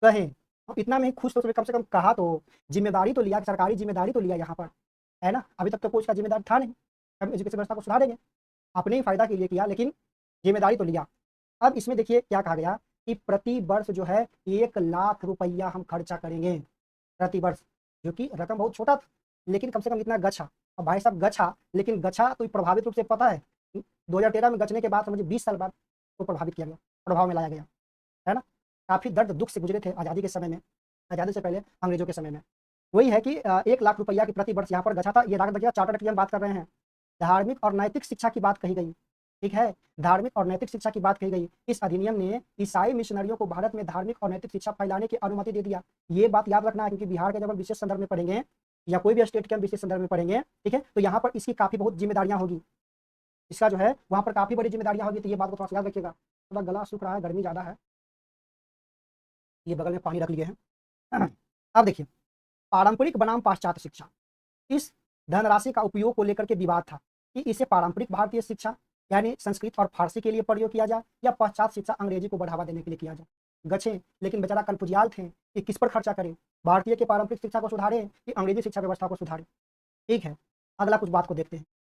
कहे, हम इतना में ही खुश, तो कम से कम कहा तो, जिम्मेदारी तो लिया, सरकारी जिम्मेदारी तो लिया यहाँ पर, है ना। अभी तक तो कोई उसका जिम्मेदार था नहीं, हम एजुकेशन व्यवस्था को सुधारेंगे, अपने ही फायदा के लिए किया, लेकिन जिम्मेदारी तो लिया। अब इसमें देखिए क्या कहा गया कि प्रति वर्ष जो है 1 लाख रुपया हम खर्चा करेंगे प्रति वर्ष, जो कि रकम बहुत छोटा था, लेकिन कम से कम इतना गच्छा। अब भाई साहब गच्छा, लेकिन गच्छा तो प्रभावित रूप से पता है 2013 में गचने के बाद समझिए 20 साल बाद तो प्रभावित किया गया, प्रभाव में लाया गया, है ना। काफी दर्द दुख से गुजरे थे आज़ादी के समय में, आज़ादी से पहले अंग्रेजों के समय में। वही है कि 1 लाख रुपया की प्रति वर्ष यहाँ पर गच्छा था। ये राग देखिए, चार्टर्ड की हम बात कर रहे हैं। धार्मिक और नैतिक शिक्षा की बात कही गई, ठीक है, धार्मिक और नैतिक शिक्षा की बात कही गई। इस अधिनियम ने ईसाई मिशनरियों को भारत में धार्मिक और नैतिक शिक्षा फैलाने की अनुमति दे दिया। ये बात याद रखना है, क्योंकि बिहार के जब हम विशेष संदर्भ में पढ़ेंगे या कोई भी स्टेट के हम विशेष संदर्भ में पढ़ेंगे, ठीक है, तो यहाँ पर इसकी काफी बहुत जिम्मेदारियां होगी, इसका जो है वहाँ पर काफी बड़ी जिम्मेदारियां होगी। तो ये बात को थोड़ा सा याद रखिएगा। थोड़ा गला सूख रहा है, गर्मी ज्यादा है, ये बगल में पानी रख लिए हैं। अब देखिए, पारंपरिक बनाम पाश्चात्य शिक्षा, इस धनराशि का उपयोग को लेकर के विवाद था कि इसे पारंपरिक भारतीय शिक्षा यानी संस्कृत और फारसी के लिए प्रयोग किया जाए या पश्चात शिक्षा अंग्रेजी को बढ़ावा देने के लिए किया जाए। गच्छे लेकिन बेचारा कलपुजियाल थे कि किस पर खर्चा करें, भारतीय के पारंपरिक शिक्षा को सुधारें कि अंग्रेजी शिक्षा व्यवस्था को सुधारें। ठीक है, अगला कुछ बात को देखते हैं।